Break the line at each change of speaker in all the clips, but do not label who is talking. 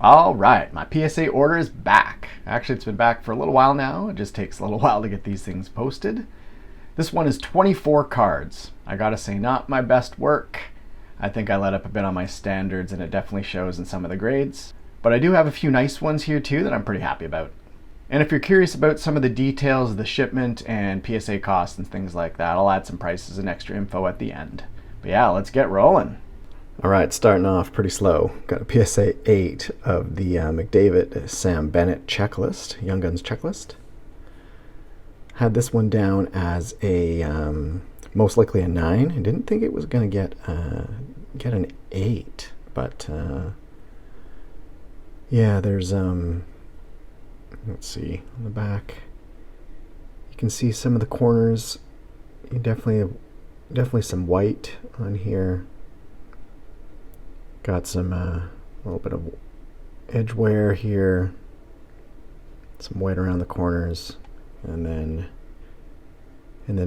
All right, my PSA order is back. Actually, it's been back for a little while now. It just takes a little while to get these things posted. This one is 24 cards. I gotta say, not my best work. I think I let up a bit on my standards, and it definitely shows in some of the grades. But I do have a few nice ones here too that I'm pretty happy about. And if you're curious about some of the details of the shipment and PSA costs and things like that, I'll add some prices and extra info at the end. But yeah, let's get rolling. All right, starting off pretty slow. Got a PSA 8 of the McDavid Sam Bennett checklist, Young Guns checklist. Had this one down as a most likely a 9. I didn't think it was going to get an 8, but yeah, there's let's see on the back. You can see some of the corners. You definitely some white on here. Got some a little bit of edge wear here, some white around the corners, and then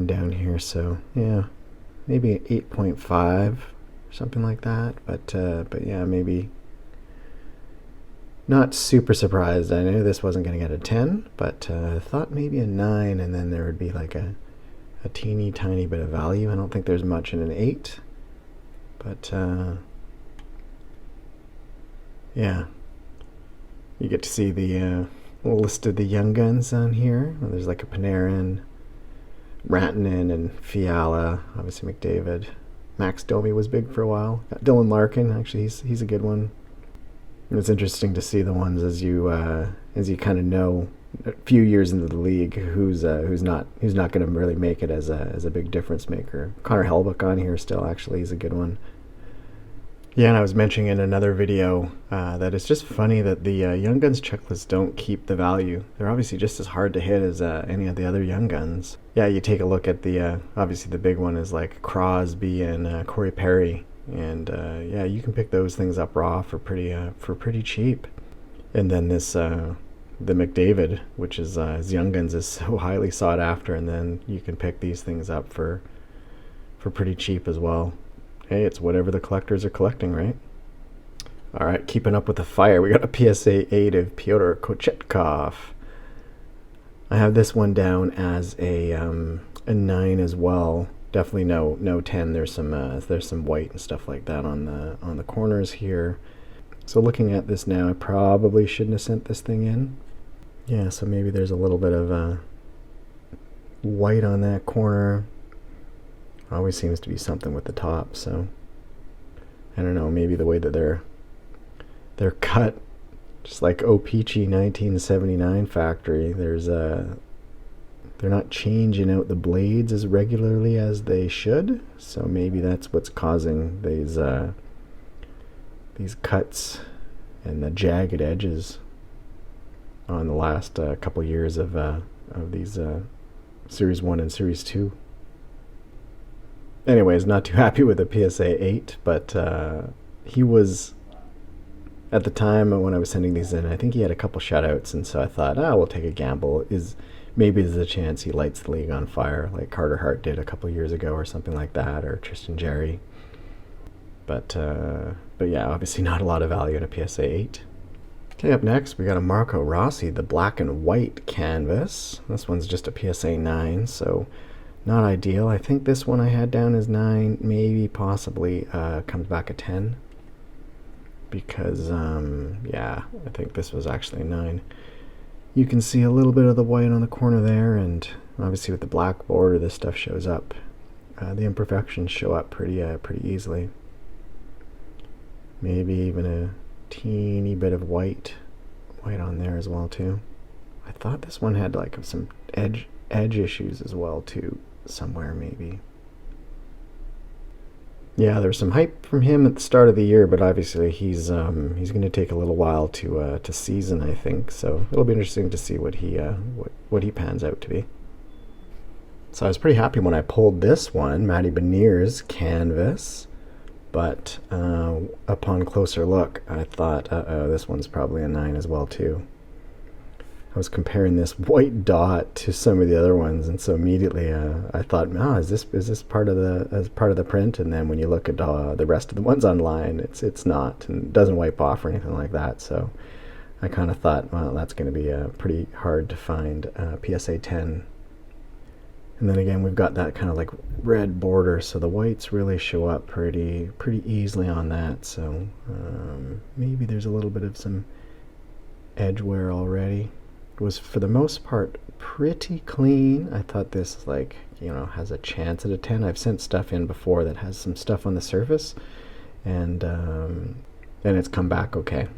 down here. So yeah, maybe 8.5 or something like that. But yeah, maybe not super surprised. I knew this wasn't going to get a 10, but I thought maybe a 9, and then there would be like a teeny tiny bit of value. I don't think there's much in an 8, but yeah, you get to see the list of the Young Guns on here. Well, there's like a Panarin, Rantanen, and Fiala. Obviously McDavid. Max Domi was big for a while. Got Dylan Larkin. Actually, he's a good one. And it's interesting to see the ones as you kind of know a few years into the league who's not going to really make it as a big difference maker. Connor Hellebuyck on here still. Actually, he's a good one. Yeah, and I was mentioning in another video that it's just funny that the Young Guns checklists don't keep the value. They're obviously just as hard to hit as any of the other Young Guns. Yeah, you take a look at the, obviously the big one is like Crosby and Corey Perry. And yeah, you can pick those things up raw for pretty cheap. And then this, the McDavid, which is his Young Guns is so highly sought after, and then you can pick these things up for pretty cheap as well. Hey, it's whatever the collectors are collecting, right? All right, keeping up with the fire. We got a PSA 8 of Pyotr Kochetkov. I have this one down as a 9 as well. Definitely no 10. There's some white and stuff like that on the corners here. So looking at this now, I probably shouldn't have sent this thing in. Yeah, so maybe there's a little bit of white on that corner. Always seems to be something with the top, so I don't know, maybe the way that they're cut, just like O-Pee-Chee 1979 factory, they're not changing out the blades as regularly as they should, so maybe that's what's causing these cuts and the jagged edges on the last couple years of these Series 1 and Series 2. Anyways, not too happy with the PSA 8, but he was, at the time when I was sending these in, I think he had a couple shutouts, and so I thought, we'll take a gamble. Maybe there's a chance he lights the league on fire, like Carter Hart did a couple years ago or something like that, or Tristan Jarry. But yeah, obviously not a lot of value in a PSA 8. Okay, up next, we got a Marco Rossi, the black and white canvas. This one's just a PSA 9, so not ideal. I think this one I had down as 9, maybe possibly comes back a 10. Because, yeah, I think this was actually a 9. You can see a little bit of the white on the corner there, and obviously with the black border, this stuff shows up. The imperfections show up pretty easily. Maybe even a teeny bit of white on there as well too. I thought this one had like some edge issues as well too, somewhere maybe. Yeah, there's some hype from him at the start of the year, but obviously he's going to take a little while to season, I think. So it'll be interesting to see what he pans out to be. So I was pretty happy when I pulled this one, Matty Beniers canvas, but upon closer look, I thought, this one's probably a 9 as well too. I was comparing this white dot to some of the other ones, and so immediately I thought, is this part of the print? And then when you look at the rest of the ones online, it's not, and it doesn't wipe off or anything like that. So I kind of thought, well, that's going to be pretty hard to find PSA 10. And then again, we've got that kind of like red border, so the whites really show up pretty easily on that. So maybe there's a little bit of some edge wear already. It was for the most part pretty clean. I thought this has a chance at a 10. I've sent stuff in before that has some stuff on the surface, and it's come back okay.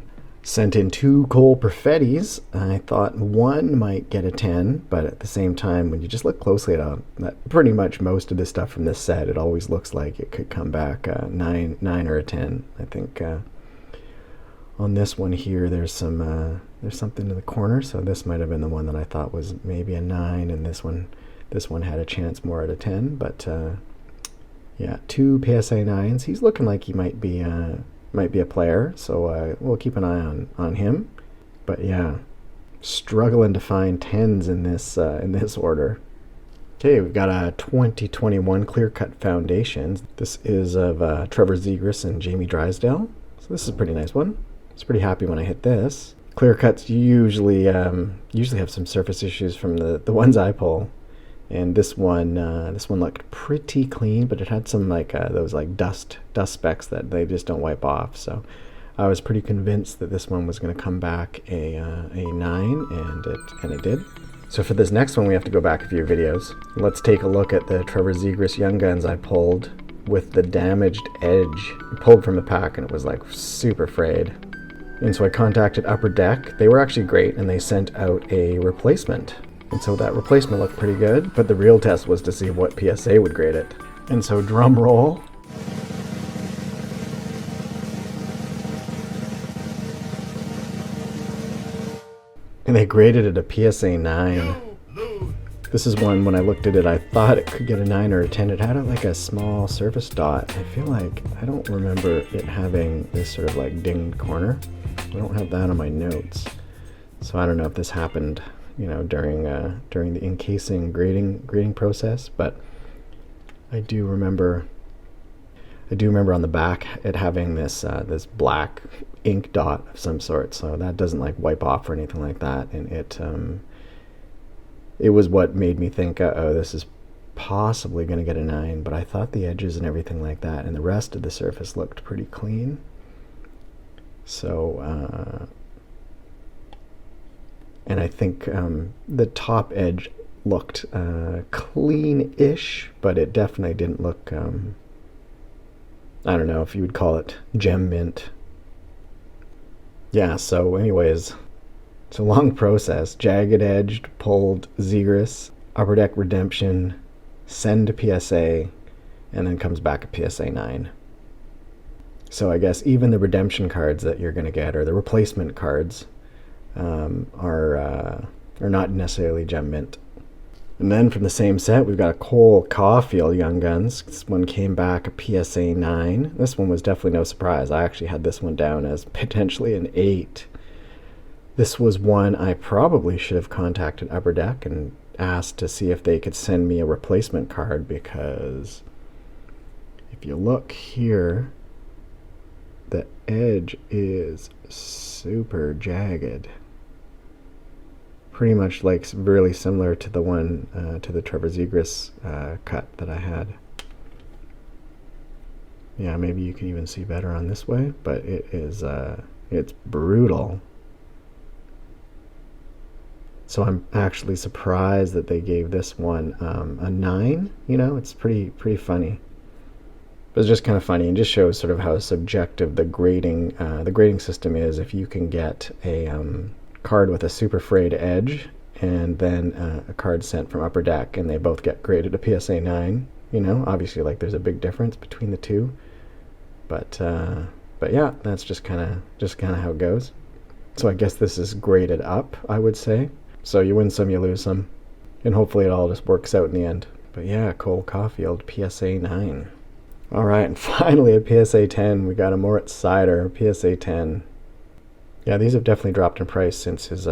Sent in 2 Cole Perfettis. I thought one might get a 10, but at the same time, when you just look closely at pretty much most of the stuff from this set, it always looks like it could come back 9 or a 10. I think on this one here, there's something in the corner, so this might have been the one that I thought was maybe a 9, and this one had a chance more at a 10. But yeah, 2 PSA 9s. He's looking like he might be a player, so we'll keep an eye on him. But yeah, struggling to find 10s in this order. Okay, we've got a 2021 Clear Cut Foundations. This is of Trevor Zegras and Jamie Drysdale. So this is a pretty nice one. I was pretty happy when I hit this. Clear cuts usually have some surface issues from the ones I pull, and this one looked pretty clean, but it had some those dust specks that they just don't wipe off. So I was pretty convinced that this one was going to come back a 9, and it did. So for this next one, we have to go back a few videos. Let's take a look at the Trevor Zegras Young Guns I pulled with the damaged edge. I pulled from the pack, and it was like super frayed. And so I contacted Upper Deck. They were actually great, and they sent out a replacement. And so that replacement looked pretty good, but the real test was to see what PSA would grade it. And so drum roll. And they graded it a PSA 9. This is one, when I looked at it, I thought it could get a 9 or a 10. It had a small surface dot. I feel like I don't remember it having this sort of dinged corner. I don't have that on my notes. So I don't know if this happened, during the encasing grading process, but I do remember on the back it having this black ink dot of some sort. So that doesn't wipe off or anything like that, and it was what made me think, this is possibly going to get a 9, but I thought the edges and everything like that and the rest of the surface looked pretty clean. So, and I think the top edge looked clean-ish, but it definitely didn't look, I don't know if you would call it gem mint. Yeah, so anyways, it's a long process. Jagged edged, pulled Zegras, Upper Deck redemption, send to PSA, and then comes back a PSA 9. So I guess even the redemption cards that you're going to get, or the replacement cards, are not necessarily gem mint. And then from the same set, we've got a Cole Caufield Young Guns. This one came back a PSA 9. This one was definitely no surprise. I actually had this one down as potentially an 8. This was one I probably should have contacted Upper Deck and asked to see if they could send me a replacement card, because if you look here, the edge is super jagged. Pretty much really similar to the one, to the Trevor Zegras cut that I had. Yeah, maybe you can even see better on this way, but it is, it's brutal. So I'm actually surprised that they gave this one a 9. It's pretty funny. But it's just kind of funny, and just shows sort of how subjective the grading system is. If you can get a card with a super frayed edge, and then a card sent from Upper Deck, and they both get graded a PSA 9, obviously there's a big difference between the two. But yeah, that's just kind of how it goes. So I guess this is graded up, I would say. So you win some, you lose some, and hopefully it all just works out in the end. But yeah, Cole Caufield, PSA 9. All right, and finally a PSA 10. We got a Moritz Seider, PSA 10. Yeah, these have definitely dropped in price since his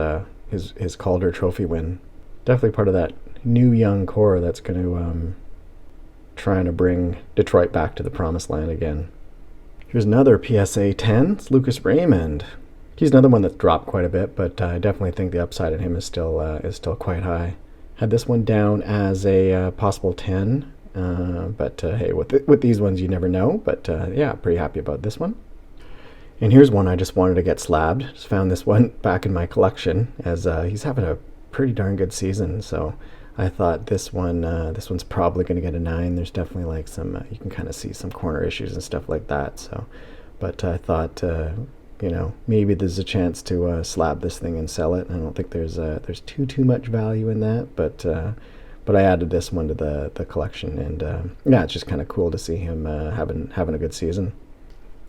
his Calder Trophy win. Definitely part of that new young core that's going to trying to bring Detroit back to the promised land again. Here's another PSA 10. It's Lucas Raymond. He's another one that's dropped quite a bit, but I definitely think the upside in him is still quite high. Had this one down as a possible 10, but hey, with these ones you never know. But yeah, pretty happy about this one. And here's one I just wanted to get slabbed. Just found this one back in my collection as he's having a pretty darn good season. So I thought this one's probably going to get a 9. There's definitely like some you can kind of see some corner issues and stuff like that. So, but I thought maybe there's a chance to slab this thing and sell it. I don't think there's too much value in that, but I added this one to the collection, and yeah, it's just kind of cool to see him having a good season.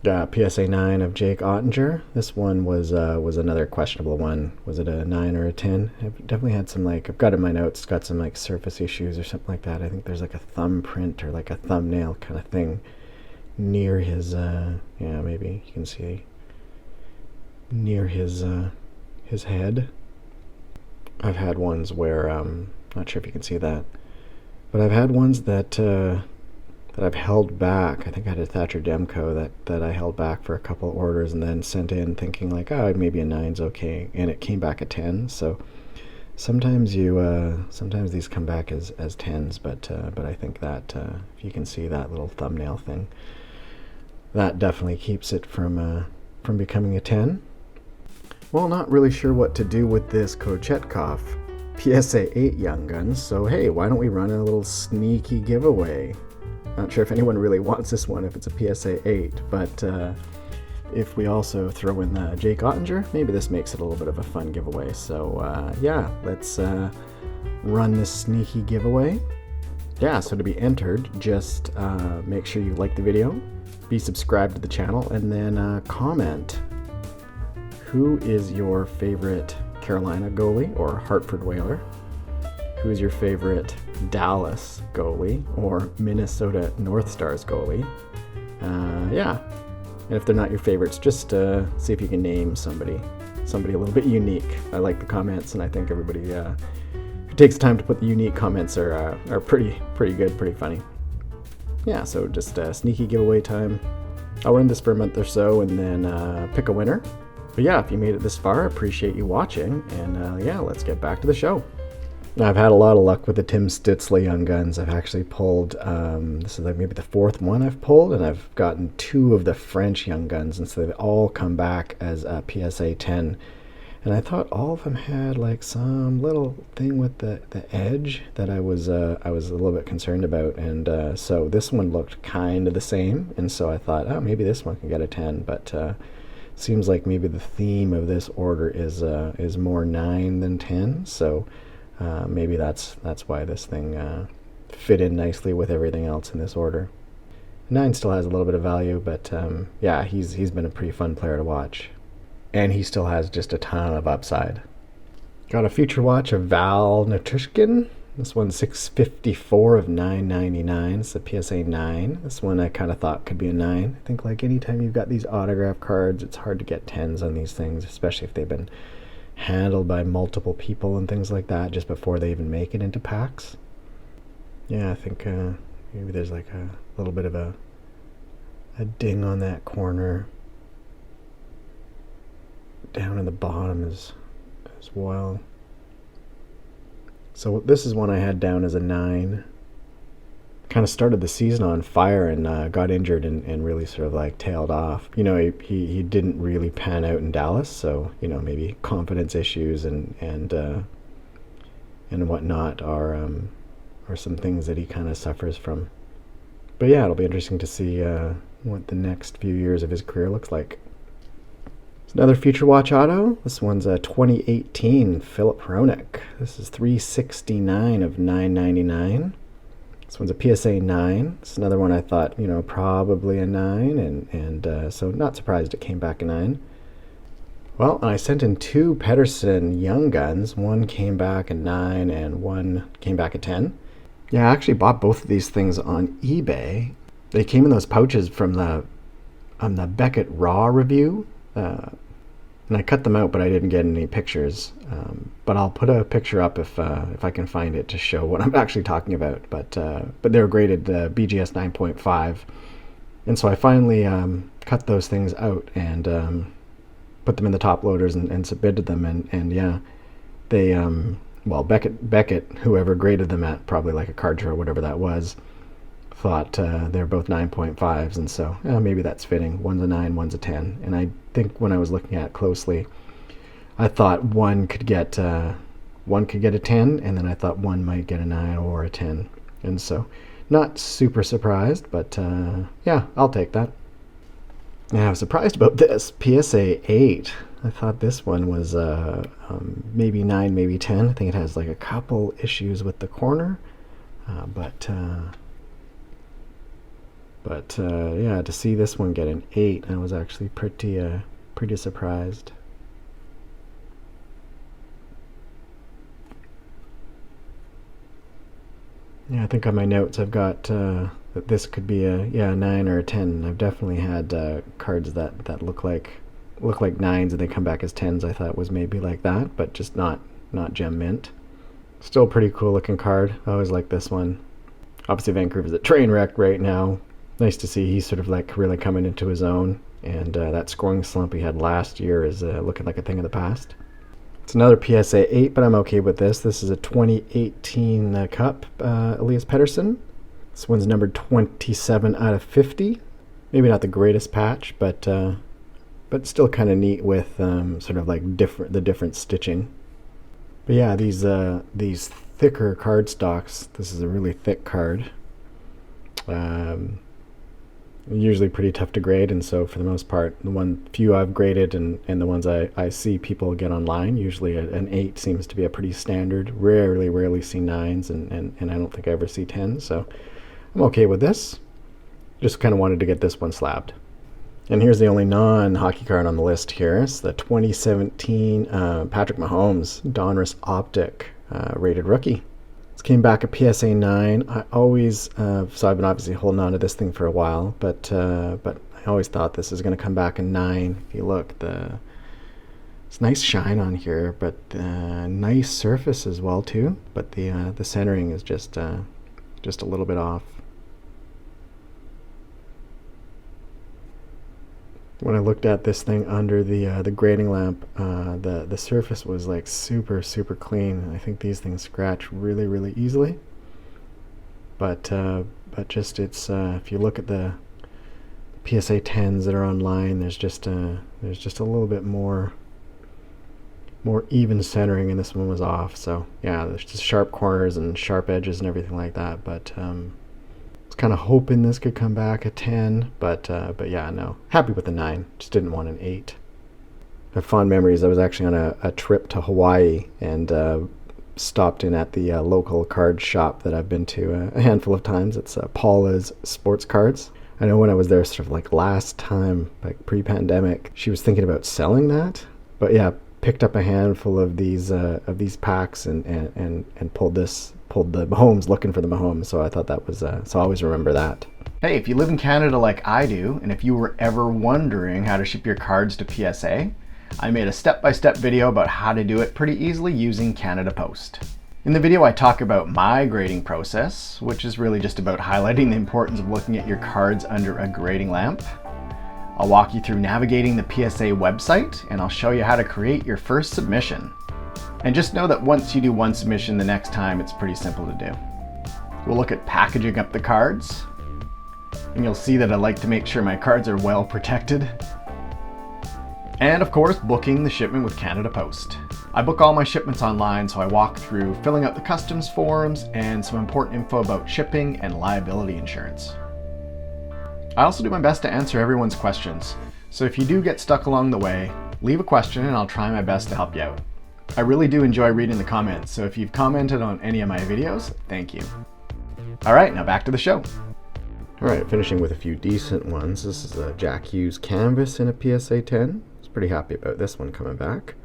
PSA 9 of Jake Oettinger. This one was another questionable one. Was it a 9 or a 10? I've definitely had some, like, I've got in my notes, got some like surface issues or something like that. I think there's like a thumbprint or like a thumbnail kind of thing near his maybe you can see near his head. I've had ones where not sure if you can see that, but I've had ones that I've held back. I think I had a Thatcher Demko that I held back for a couple orders and then sent in thinking like, oh, maybe a 9's okay, and it came back a 10. So sometimes these come back as 10s, but I think that if you can see that little thumbnail thing, that definitely keeps it from becoming a 10. Well, not really sure what to do with this Kochetkov PSA 8 Young Guns, so hey, why don't we run a little sneaky giveaway? Not sure if anyone really wants this one if it's a PSA 8, but if we also throw in the Jake Oettinger, maybe this makes it a little bit of a fun giveaway. So yeah, let's run this sneaky giveaway. Yeah, so to be entered, just make sure you like the video, be subscribed to the channel, and then comment who is your favorite Carolina goalie or Hartford Whaler, who is your favorite Dallas goalie or Minnesota North Stars goalie. Yeah, and if they're not your favorites, just see if you can name somebody a little bit unique. I like the comments, and I think everybody who takes time to put the unique comments are pretty good, pretty funny. Yeah, so just sneaky giveaway time. I'll run this for a month or so and then pick a winner. But yeah, if you made it this far, I appreciate you watching, and yeah, let's get back to the show. I've had a lot of luck with the Tim Stützle Young Guns. I've actually pulled, this is like maybe the 4th one I've pulled, and I've gotten 2 of the French Young Guns, and so they've all come back as a PSA 10. And I thought all of them had like some little thing with the edge that I was a little bit concerned about, and so this one looked kind of the same, and so I thought, oh, maybe this one can get a 10, but seems like maybe the theme of this order is more 9 than 10, so maybe that's why this thing fit in nicely with everything else in this order. 9 still has a little bit of value, but yeah, he's been a pretty fun player to watch, and he still has just a ton of upside. Got a future watch of Val Nichushkin. This one's 654 of 999. It's a PSA 9. This one I kind of thought could be a 9. I think like anytime you've got these autograph cards, it's hard to get 10s on these things, especially if they've been handled by multiple people and things like that just before they even make it into packs. Yeah, I think maybe there's like a little bit of a ding on that corner down in the bottom as well. So this is one I had down as a 9. Kind of started the season on fire and got injured and really sort of like tailed off. You know, he didn't really pan out in Dallas, so you know, maybe confidence issues and whatnot are some things that he kind of suffers from. But yeah, it'll be interesting to see what the next few years of his career looks like. It's another Future Watch auto. This one's a 2018 Philip Hronek. This is 369 of 999. This one's a PSA 9. It's another one I thought, you know, probably a 9, and so not surprised it came back a 9. Well, I sent in 2 Pettersson Young Guns. One came back a 9 and one came back a 10. Yeah, I actually bought both of these things on eBay. They came in those pouches from the Beckett Raw review. And I cut them out, but I didn't get any pictures. But I'll put a picture up if I can find it to show what I'm actually talking about. But they were graded BGS 9.5, and so I finally cut those things out and put them in the top loaders and submitted them. And yeah, they well, Beckett, whoever graded them at probably like a card show or whatever that was, thought they're both 9.5s, and so maybe that's fitting. One's a 9, one's a 10. And I think when I was looking at it closely, I thought one could get a 10, and then I thought one might get a 9 or a 10. And so not super surprised, but yeah, I'll take that. And I was surprised about this PSA 8. I thought this one was maybe 9, maybe 10. I think it has like a couple issues with the corner, but yeah, to see this one get an 8, I was actually pretty surprised. Yeah, I think on my notes I've got that this could be a 9 or a 10. I've definitely had cards that look like 9s and they come back as 10s. I thought was maybe like that, but just not gem mint. Still a pretty cool looking card. I always like this one. Obviously Vancouver's a train wreck right now. Nice to see he's sort of like really coming into his own, and that scoring slump he had last year is looking like a thing of the past. It's another PSA 8, but I'm okay with this. This is a 2018 Cup Elias Pettersson. This one's numbered 27 out of 50. Maybe not the greatest patch, but still kind of neat with sort of like the different stitching. But yeah, these thicker card stocks. This is a really thick card. Usually pretty tough to grade, and so for the most part, the few I've graded and the ones I see people get online, usually an 8 seems to be a pretty standard. Rarely see 9s, and I don't think I ever see 10s, so I'm okay with this. Just kind of wanted to get this one slabbed. And here's the only non-hockey card on the list here. It's the 2017 Patrick Mahomes Donruss Optic rated rookie. This came back at PSA 9. I always, so I've been obviously holding on to this thing for a while, but I always thought this is going to come back in 9. If you look, it's nice shine on here, but nice surface as well too. But the centering is just a little bit off. When I looked at this thing under the grading lamp, the surface was like super clean. I think these things scratch really easily. But just it's if you look at the PSA 10s that are online, there's just a little bit more even centering, and this one was off. So yeah, there's just sharp corners and sharp edges and everything like that. But kind of hoping this could come back a 10, but yeah, no, happy with the 9. Just didn't want an 8. I have fond memories. I was actually on a trip to Hawaii and stopped in at the local card shop that I've been to a handful of times. It's Paula's Sports Cards. I know when I was there sort of like last time, like pre-pandemic, she was thinking about selling that, but yeah, picked up a handful of these packs and pulled the Mahomes, looking for the Mahomes. So I thought that was so I always remember that. Hey, if you live in Canada like I do, and if you were ever wondering how to ship your cards to PSA, I made a step-by-step video about how to do it pretty easily using Canada Post. In the video I talk about my grading process, which is really just about highlighting the importance of looking at your cards under a grading lamp. I'll walk you through navigating the PSA website, and I'll show you how to create your first submission. And just know that once you do one submission, the next time it's pretty simple to do. We'll look at packaging up the cards, and you'll see that I like to make sure my cards are well protected. And of course, booking the shipment with Canada Post. I book all my shipments online, so I walk through filling out the customs forms and some important info about shipping and liability insurance. I also do my best to answer everyone's questions, so if you do get stuck along the way, leave a question and I'll try my best to help you out. I really do enjoy reading the comments, so if you've commented on any of my videos, thank you. Alright, now back to the show. Alright, finishing with a few decent ones. This is a Jack Hughes canvas in a PSA 10. I was pretty happy about this one coming back.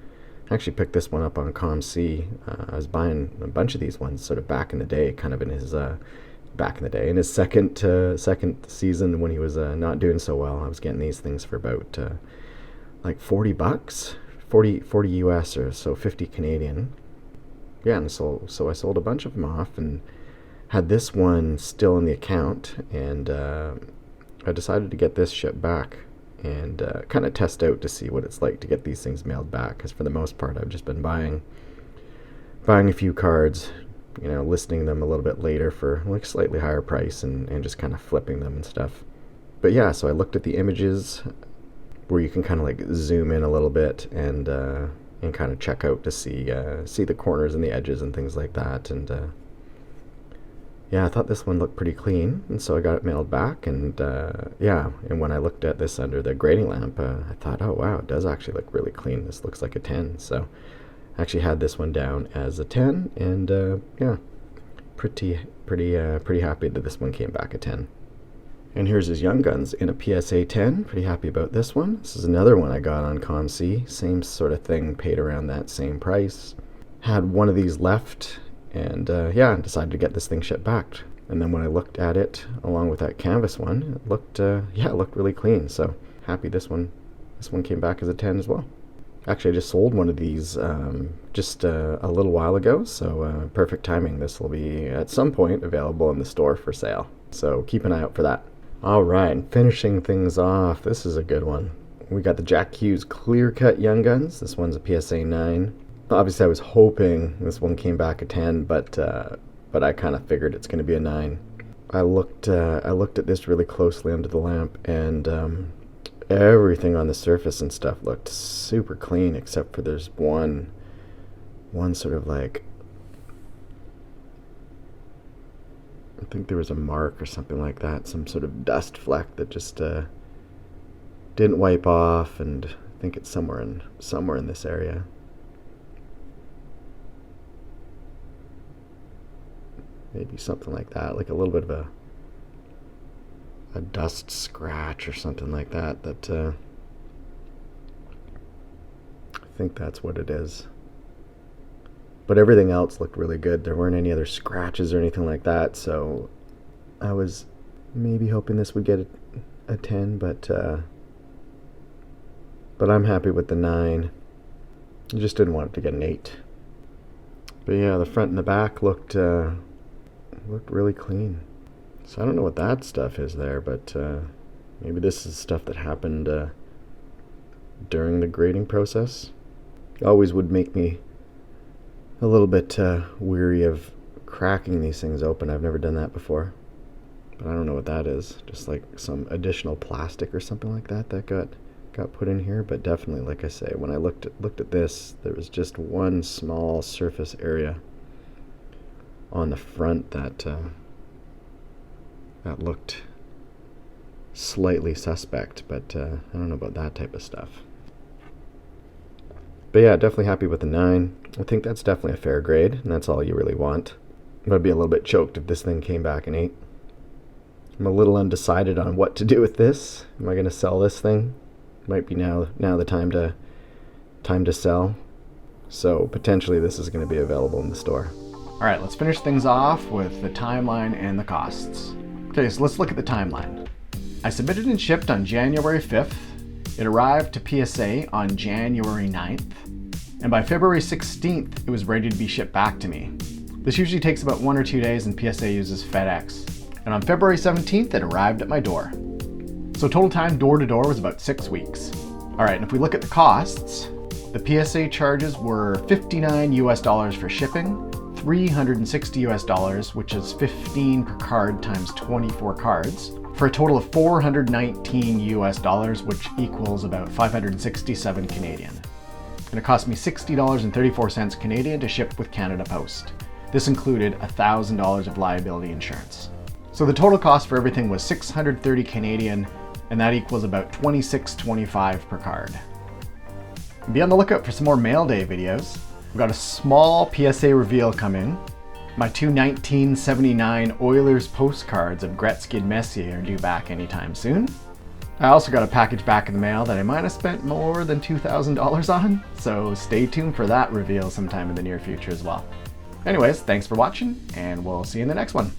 I actually picked this one up on ComC. I was buying a bunch of these ones sort of back in the day, kind of in his in his second season when he was not doing so well. I was getting these things for about like $40, 40 US, or so 50 Canadian. Yeah, and so I sold a bunch of them off and had this one still in the account, and I decided to get this shipped back and kind of test out to see what it's like to get these things mailed back, because for the most part I've just been buying a few cards, listing them a little bit later for like slightly higher price, and just kind of flipping them and stuff. But yeah, so I looked at the images where you can kind of like zoom in a little bit and kind of check out to see the corners and the edges and things like that. And yeah, I thought this one looked pretty clean, and so I got it mailed back. And yeah, and when I looked at this under the grading lamp, I thought, oh wow, it does actually look really clean. This looks like a 10. So I actually had this one down as a 10, and yeah, pretty happy that this one came back a 10. And here's his Young Guns in a PSA 10. Pretty happy about this one. This is another one I got on ComC. Same sort of thing, paid around that same price. Had one of these left, and yeah, decided to get this thing shipped back. And then when I looked at it along with that canvas one, it looked yeah, it looked really clean. So happy this one came back as a 10 as well. Actually, I just sold one of these just a little while ago, so perfect timing. This will be at some point available in the store for sale. So keep an eye out for that. All right, finishing things off, this is a good one. We got the Jack Hughes Clear Cut Young Guns. This one's a PSA 9. Obviously, I was hoping this one came back a 10, but I kind of figured it's going to be a 9. I looked at this really closely under the lamp, and everything on the surface and stuff looked super clean, except for there's one sort of like, I think there was a mark or something like that, some sort of dust fleck that just didn't wipe off, and I think it's somewhere in this area. Maybe something like that, like a little bit of a dust scratch or something like that. I think that's what it is. But everything else looked really good. There weren't any other scratches or anything like that, so I was maybe hoping this would get a 10, but I'm happy with the 9. I just didn't want it to get an 8. But yeah, the front and the back looked really clean. So I don't know what that stuff is there, but maybe this is stuff that happened during the grading process. It always would make me a little bit weary of cracking these things open. I've never done that before, but I don't know what that is. Just like some additional plastic or something like that got put in here. But definitely, like I say, when I looked at this, there was just one small surface area on the front that looked slightly suspect, but I don't know about that type of stuff. But yeah, definitely happy with the 9. I think that's definitely a fair grade, and that's all you really want. I'd be a little bit choked if this thing came back an 8. I'm a little undecided on what to do with this. Am I going to sell this thing? Might be now the time to sell. So potentially this is going to be available in the store. All right, let's finish things off with the timeline and the costs. Okay, so let's look at the timeline. I submitted and shipped on January 5th. It arrived to PSA on January 9th. And by February 16th, it was ready to be shipped back to me. This usually takes about 1 or 2 days, and PSA uses FedEx. And on February 17th, it arrived at my door. So total time door to door was about 6 weeks. All right, and if we look at the costs, the PSA charges were $59 US for shipping, $360 US, which is 15 per card times 24 cards, for a total of $419 US, which equals about 567 Canadian. And it cost me $60.34 Canadian to ship with Canada Post. This included $1,000 of liability insurance. So the total cost for everything was $630 Canadian, and that equals about $26.25 per card. Be on the lookout for some more mail day videos. We've got a small PSA reveal coming. My 2 1979 Oilers postcards of Gretzky and Messier are due back anytime soon. I also got a package back in the mail that I might have spent more than $2,000 on, so stay tuned for that reveal sometime in the near future as well. Anyways, thanks for watching, and we'll see you in the next one.